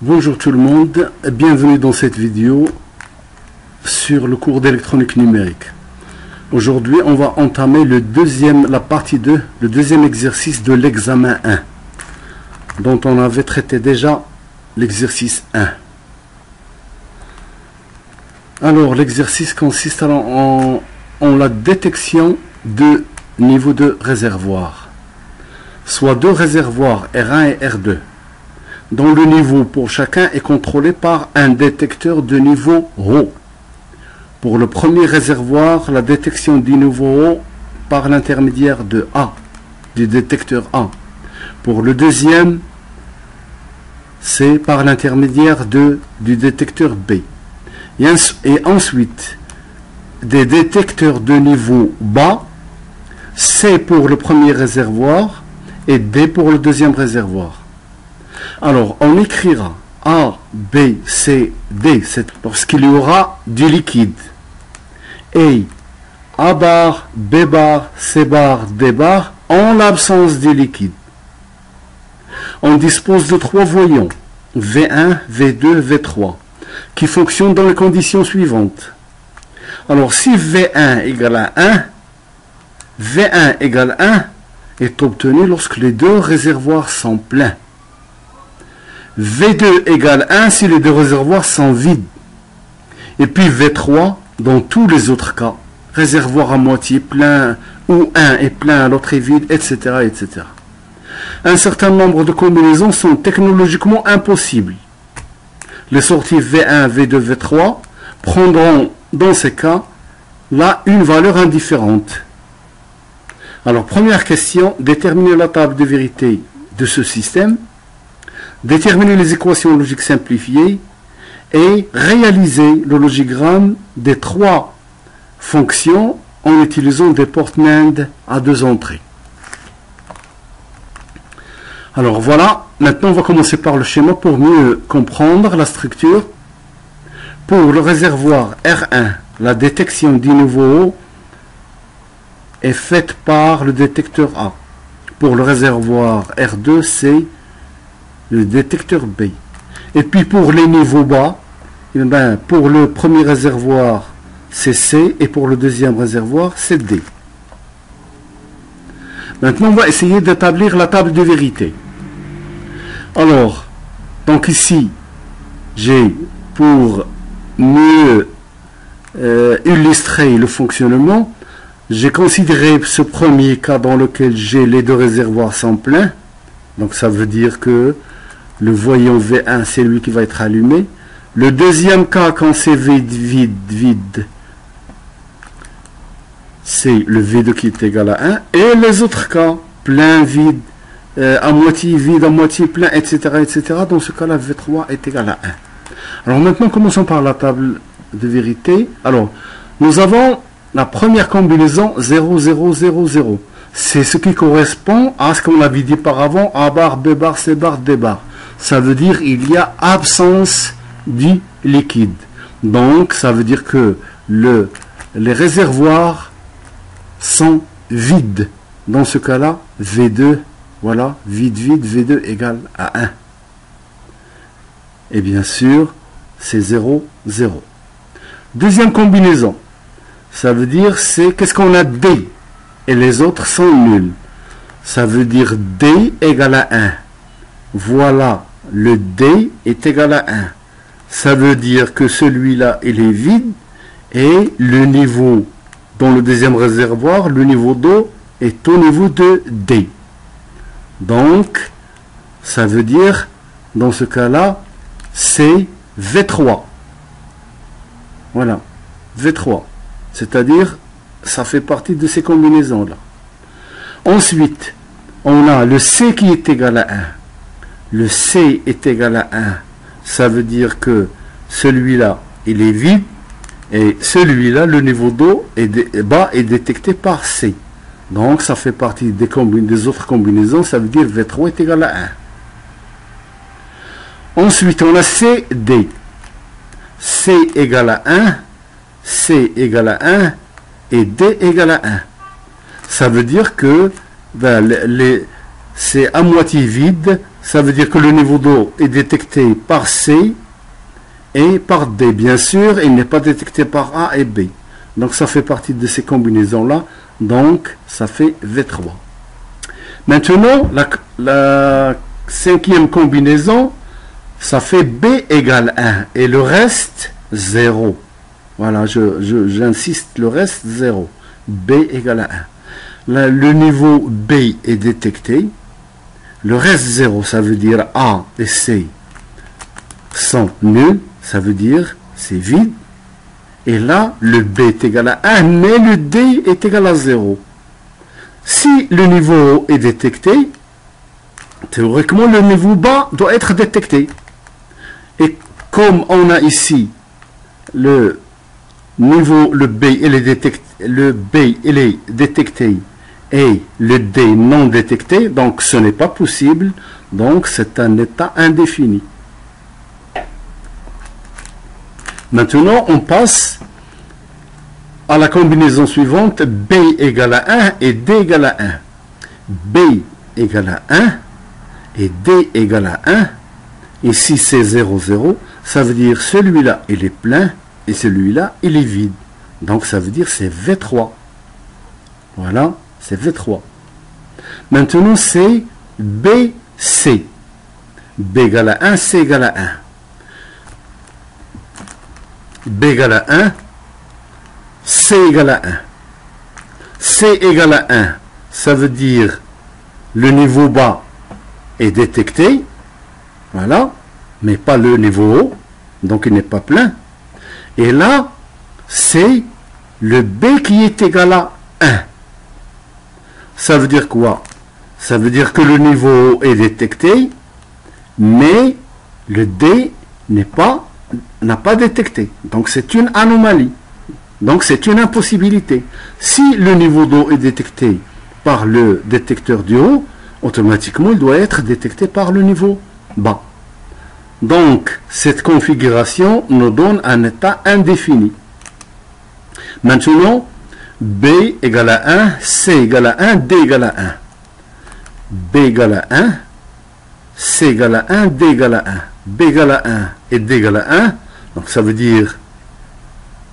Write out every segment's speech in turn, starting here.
Bonjour tout le monde, bienvenue dans cette vidéo sur le cours d'électronique numérique. Aujourd'hui, on va entamer la partie 2, le deuxième exercice de l'examen 1, dont on avait traité déjà l'exercice 1. Alors, l'exercice consiste en la détection de niveaux de réservoir, soit deux réservoirs R1 et R2, dont le niveau pour chacun est contrôlé par un détecteur de niveau ρ. Pour le premier réservoir, la détection du niveau ρ par l'intermédiaire de A, du détecteur A. Pour le deuxième, c'est par l'intermédiaire du détecteur B. Et ensuite, des détecteurs de niveau bas, C pour le premier réservoir et D pour le deuxième réservoir. Alors, on écrira A, B, C, D lorsqu'il y aura du liquide. Et A bar, B bar, C bar, D bar en l'absence du liquide. On dispose de trois voyants, V1, V2, V3, qui fonctionnent dans les conditions suivantes. Alors, si V1 égale à 1, V1 égale 1 est obtenu lorsque les deux réservoirs sont pleins. V2 égale 1 si les deux réservoirs sont vides. Et puis V3 dans tous les autres cas. Réservoir à moitié plein, ou un est plein, l'autre est vide, etc., etc. Un certain nombre de combinaisons sont technologiquement impossibles. Les sorties V1, V2, V3 prendront dans ces cas là une valeur indifférente. Alors, première question, déterminer la table de vérité de ce système, déterminer les équations logiques simplifiées et réaliser le logigramme des trois fonctions en utilisant des portes NAND à deux entrées. Alors voilà, maintenant on va commencer par le schéma pour mieux comprendre la structure. Pour le réservoir R1, la détection du niveau ρ est faite par le détecteur A. Pour le réservoir R2, c'est le détecteur B. Et puis pour les niveaux bas, pour le premier réservoir, c'est C, et pour le deuxième réservoir, c'est D. Maintenant, on va essayer d'établir la table de vérité. Alors, donc ici, j'ai, pour mieux illustrer le fonctionnement, j'ai considéré ce premier cas dans lequel j'ai les deux réservoirs sont pleins. Donc ça veut dire que le voyant V1, c'est lui qui va être allumé. Le deuxième cas, quand c'est vide, c'est le V2 qui est égal à 1. Et les autres cas, plein, vide, à moitié vide, à moitié plein, etc., etc. Dans ce cas-là, V3 est égal à 1. Alors maintenant, commençons par la table de vérité. Alors, nous avons la première combinaison 0, 0, 0, 0. C'est ce qui correspond à ce qu'on avait dit par avant, A bar, B bar, C bar, D bar. Ça veut dire qu'il y a absence du liquide. Donc, ça veut dire que les réservoirs sont vides. Dans ce cas-là, V2, voilà, vide, vide, V2 égale à 1. Et bien sûr, c'est 0, 0. Deuxième combinaison. Ça veut dire, c'est qu'est-ce qu'on a D et les autres sont nuls. Ça veut dire D égale à 1. Voilà, le D est égal à 1. Ça veut dire que celui-là, il est vide et le niveau dans le deuxième réservoir, le niveau d'eau est au niveau de D. Donc, ça veut dire, dans ce cas-là, c'est V3. Voilà, V3. C'est-à-dire, ça fait partie de ces combinaisons-là. Ensuite, on a le C qui est égal à 1. Le C est égal à 1. Ça veut dire que celui-là, il est vide. Et celui-là, le niveau d'eau bas est détecté par C. Donc, ça fait partie des autres combinaisons. Ça veut dire V3 est égal à 1. Ensuite, on a C, D. C égale à 1. C égale à 1 et D égale à 1. Ça veut dire que c'est à moitié vide, ça veut dire que le niveau d'eau est détecté par C et par D. Bien sûr, il n'est pas détecté par A et B. Donc ça fait partie de ces combinaisons-là. Donc ça fait V3. Maintenant, la cinquième combinaison, ça fait B égale 1 et le reste 0. Voilà, j'insiste, le reste 0. B égale à 1. Là, le niveau B est détecté. Le reste 0, ça veut dire A et C sont nuls. Ça veut dire c'est vide. Et là, le B est égal à 1, mais le D est égal à 0. Si le niveau haut est détecté, théoriquement, le niveau bas doit être détecté. Et comme on a ici le niveau, le B, il est détecté et le D non détecté, donc ce n'est pas possible, donc c'est un état indéfini. Maintenant, on passe à la combinaison suivante, B égale à 1 et D égale à 1. B égale à 1 et D égale à 1. Ici, c'est 0, 0. Ça veut dire celui-là, il est plein et celui-là, il est vide. Donc, ça veut dire c'est V3. Voilà, c'est V3. Maintenant, c'est BC. B égale à 1, C égale à 1. B égale à 1, C égale à 1. C égale à 1, ça veut dire le niveau bas est détecté, voilà, mais pas le niveau haut, donc il n'est pas plein. Et là, c'est le B qui est égal à 1. Ça veut dire quoi? Ça veut dire que le niveau haut est détecté, mais le D n'a pas détecté. Donc c'est une anomalie. Donc c'est une impossibilité. Si le niveau d'eau est détecté par le détecteur du haut, automatiquement il doit être détecté par le niveau bas. Donc cette configuration nous donne un état indéfini. Maintenant, B égale à 1, C égale à 1, D égale à 1. B égale à 1, C égale à 1, D égale à 1. B égale à 1 et D égale à 1. Donc ça veut dire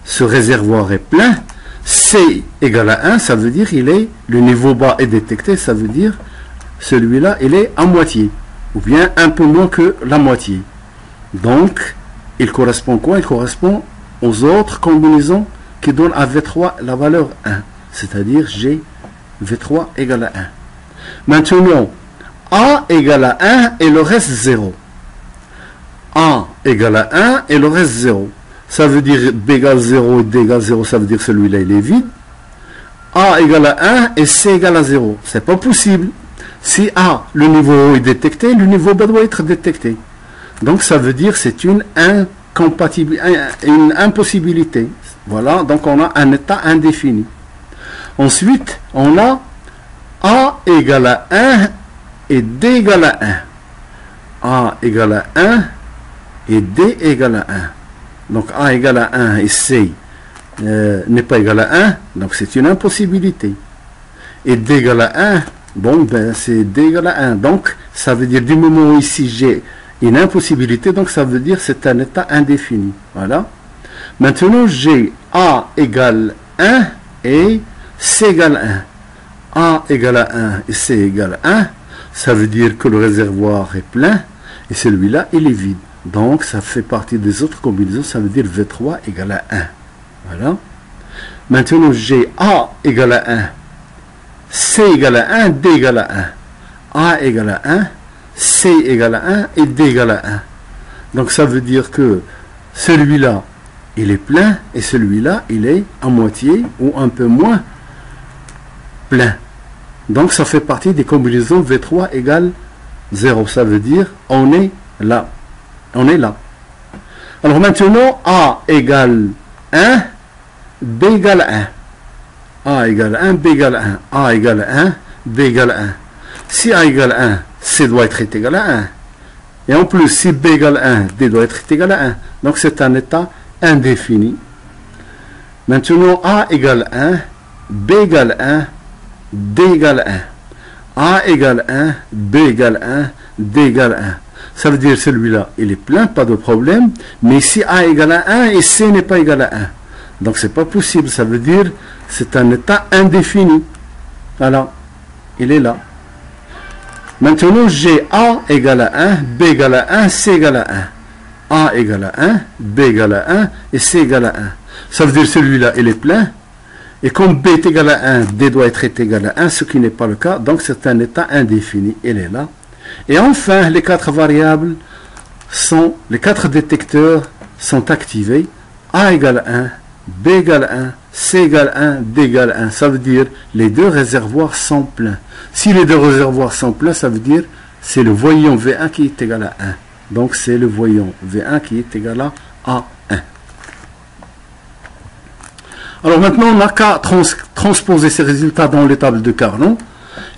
ce réservoir est plein. C égale à 1, ça veut dire le niveau bas est détecté, ça veut dire celui-là il est à moitié, ou bien un peu moins que la moitié. Donc il correspond quoi? Il correspond aux autres combinaisons qui donnent à V3 la valeur 1, c'est-à-dire G V3 égale à 1. Maintenant, A égale à 1 et le reste 0. A égale à 1 et le reste 0. Ça veut dire B égale 0 et D égale 0, ça veut dire celui-là il est vide. A égale à 1 et C égale à 0. C'est pas possible. Si A, le niveau haut est détecté, le niveau bas doit être détecté. Donc ça veut dire c'est une impossibilité. Voilà, donc on a un état indéfini. Ensuite, on a A égale à 1 et D égale à 1. A égale à 1 et D égale à 1. Donc A égale à 1 et C n'est pas égal à 1, donc c'est une impossibilité. Et D égale à 1, bon, ben c'est D égale à 1. Donc ça veut dire du moment où ici j'ai une impossibilité, donc ça veut dire c'est un état indéfini. Voilà. Maintenant j'ai A égale 1 et C égale 1. A égale à 1 et C égale 1, ça veut dire que le réservoir est plein et celui-là il est vide. Donc ça fait partie des autres combinaisons, ça veut dire V3 égale à 1. Voilà. Maintenant j'ai A égale à 1, C égale à 1, D égale à 1. A égale à 1, C égale à 1 et D égale à 1. Donc ça veut dire que celui-là il est plein et celui-là il est à moitié ou un peu moins plein. Donc ça fait partie des combinaisons V3 égale 0. Ça veut dire on est là. On est là. Alors maintenant, A égale 1, B égale 1. A égale 1, B égale 1. A égale 1, B égale 1. Si A égale 1, C doit être égal à 1. Et en plus, si B égale 1, D doit être égal à 1. Donc c'est un état indéfini. Maintenant, A égale 1, B égale 1, D égale 1. A égale 1, B égale 1, D égale 1. Ça veut dire celui-là, il est plein, pas de problème. Mais ici, A égale à 1 et C n'est pas égal à 1. Donc, c'est pas possible. Ça veut dire c'est un état indéfini. Voilà. Il est là. Maintenant, j'ai A égale à 1, B égale à 1, C égale à 1. A égale à 1, B égale à 1 et C égale à 1. Ça veut dire celui-là, il est plein. Et comme B est égal à 1, D doit être égal à 1, ce qui n'est pas le cas. Donc, c'est un état indéfini. Il est là. Et enfin, les quatre variables sont, les quatre détecteurs sont activés. A égale 1, B égale 1, C égale 1, D égale 1. Ça veut dire les deux réservoirs sont pleins. Si les deux réservoirs sont pleins, ça veut dire c'est le voyant V1 qui est égal à 1. Donc c'est le voyant V1 qui est égal à A1. Alors maintenant, on n'a qu'à transposer ces résultats dans les tables de Carnot.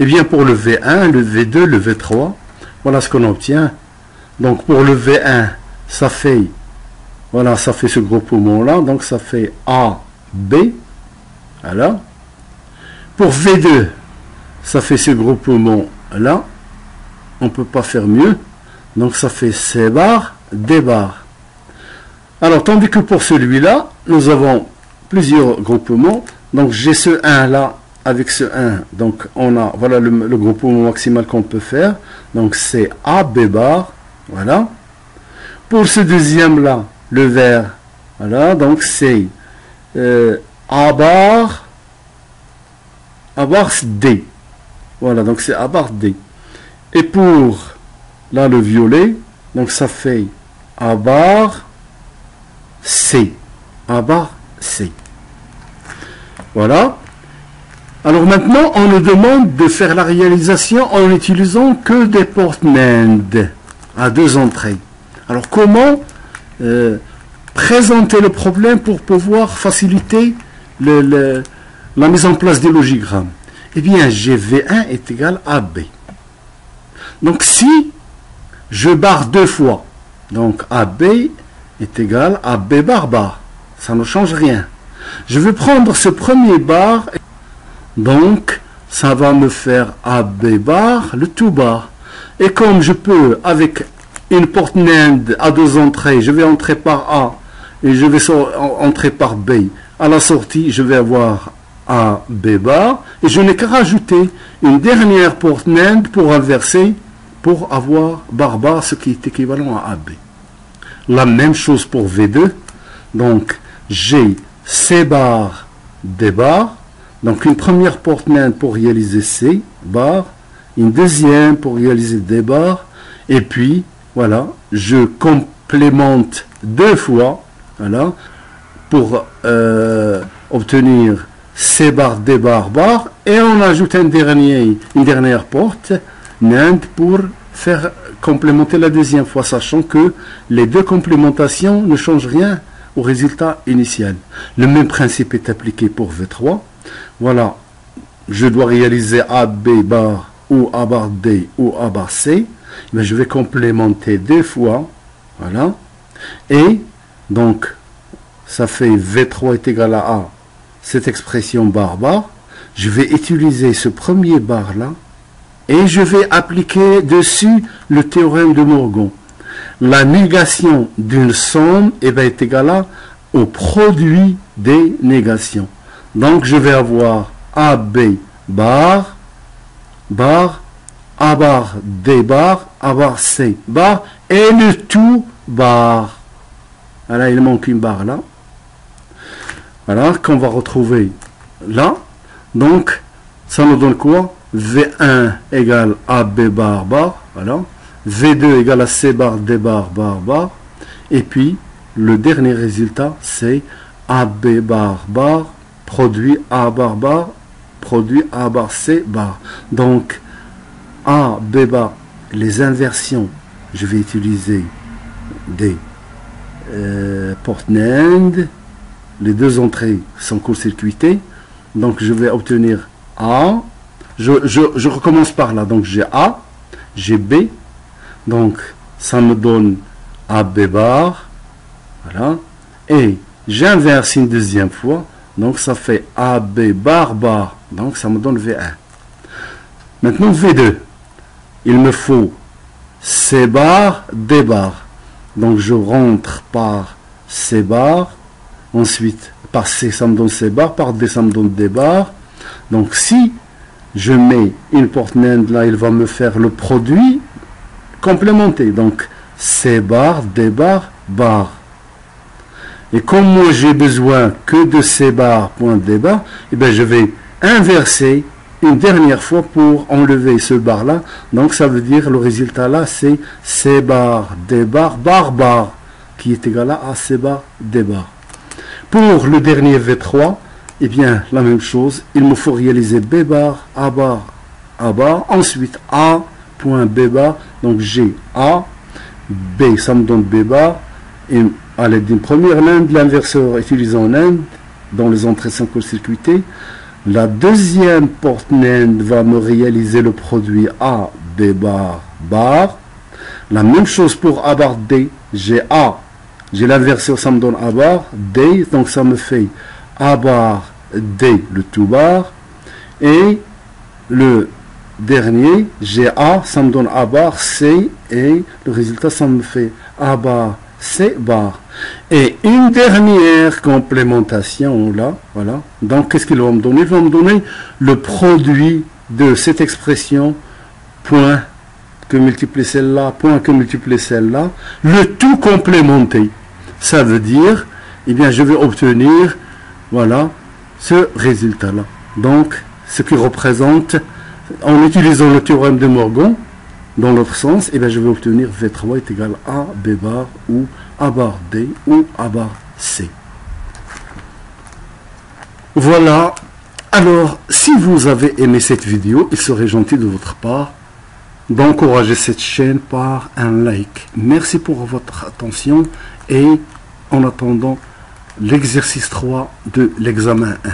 Et bien pour le V1, le V2, le V3, voilà ce qu'on obtient. Donc pour le V1, ça fait, voilà, ça fait ce gros poumon-là. Donc ça fait A, B. Voilà. Pour V2, ça fait ce gros poumon-là. On ne peut pas faire mieux. Donc ça fait C bar, D bar. Alors tandis que pour celui-là, nous avons plusieurs groupements. Donc j'ai ce 1 là avec ce 1. Donc on a, voilà le groupement maximal qu'on peut faire. Donc c'est A, B bar. Voilà. Pour ce deuxième là, le vert. Voilà. Donc c'est A bar D. Voilà. Donc c'est A bar D. Et pour là le violet, donc ça fait A bar C. A bar C. Voilà. Alors maintenant, on nous demande de faire la réalisation en n'utilisant que des portes NAND à deux entrées. Alors comment présenter le problème pour pouvoir faciliter la mise en place des logigrammes? Eh bien, GV1 est égal à B. Donc si je barre deux fois, donc AB est égal à B bar bar, ça ne change rien. Je vais prendre ce premier bar, donc ça va me faire AB bar, le tout bar. Et comme je peux, avec une porte NAND à deux entrées, je vais entrer par A et je vais entrer par B. À la sortie, je vais avoir AB bar et je n'ai qu'à rajouter une dernière porte NAND pour inverser, pour avoir bar bar, ce qui est équivalent à AB. La même chose pour V2. Donc j'ai C bar, D bar. Donc une première porte NAND pour réaliser C bar, une deuxième pour réaliser D bar, et puis voilà, je complémente deux fois, voilà, pour obtenir C bar, D bar, bar, et on ajoute une dernière porte NAND pour faire complémenter la deuxième fois, sachant que les deux complémentations ne changent rien au résultat initial. Le même principe est appliqué pour V3. Voilà, je dois réaliser AB bar ou A bar D ou A bar C. Mais je vais complémenter deux fois. Voilà. Et donc, ça fait V3 est égal à A. Cette expression bar bar. Je vais utiliser ce premier bar là. Et je vais appliquer dessus le théorème de Morgan. La négation d'une somme est égale au produit des négations. Donc je vais avoir AB bar, bar, A bar, D bar, A bar, C bar, et le tout bar. Voilà, il manque une barre là. Voilà, qu'on va retrouver là. Donc, ça nous donne quoi? V1 égale AB bar bar, voilà. V2 égale à C bar, D bar, bar, bar. Et puis, le dernier résultat, c'est AB bar, bar, produit A bar, bar, produit A bar, C bar. Donc, A, B bar, les inversions, je vais utiliser des portes NAND. Les deux entrées sont court-circuitées. Donc, je vais obtenir A. Je recommence par là. Donc, j'ai A, j'ai B. Donc, ça me donne AB bar. Voilà. Et j'inverse une deuxième fois. Donc, ça fait AB bar bar. Donc, ça me donne V1. Maintenant, V2. Il me faut C bar, D bar. Donc, je rentre par C bar. Ensuite, par C, ça me donne C bar. Par D, ça me donne D bar. Donc, si je mets une porte NAND là, il va me faire le produit complémenté. Donc, C bar, D bar, bar. Et comme moi, j'ai besoin que de C bar, point D bar, et bien, je vais inverser une dernière fois pour enlever ce bar là. Donc, ça veut dire, le résultat là, c'est C bar, D bar, bar, bar, qui est égal à C bar, D bar. Pour le dernier V3, eh bien, la même chose. Il me faut réaliser B bar, A bar, A bar. Ensuite, A, point B bar. Donc, j'ai A. B, ça me donne B bar. Et à l'aide d'une première NAND, l'inverseur utilisé en NAND, dans les entrées 5 circuitées. La deuxième porte NAND va me réaliser le produit A, B bar, bar. La même chose pour A bar D. J'ai A. J'ai l'inverseur, ça me donne A bar, D. Donc, ça me fait A bar, D, le tout bar. Et le dernier, j'ai A, ça me donne A bar, C. Et le résultat, ça me fait A bar, C bar. Et une dernière complémentation là, voilà. Donc, qu'est-ce qu'il va me donner? Il va me donner le produit de cette expression, point que multiplier celle-là, point que multiplier celle-là, le tout complémenté. Ça veut dire, eh bien, je vais obtenir, voilà, ce résultat-là. Donc, ce qui représente, en utilisant le théorème de Morgan, dans l'autre sens, eh bien, je vais obtenir V3 est égal à B bar ou A bar D ou A bar C. Voilà. Alors, si vous avez aimé cette vidéo, il serait gentil de votre part d'encourager cette chaîne par un like. Merci pour votre attention et en attendant l'exercice 3 de l'examen 1.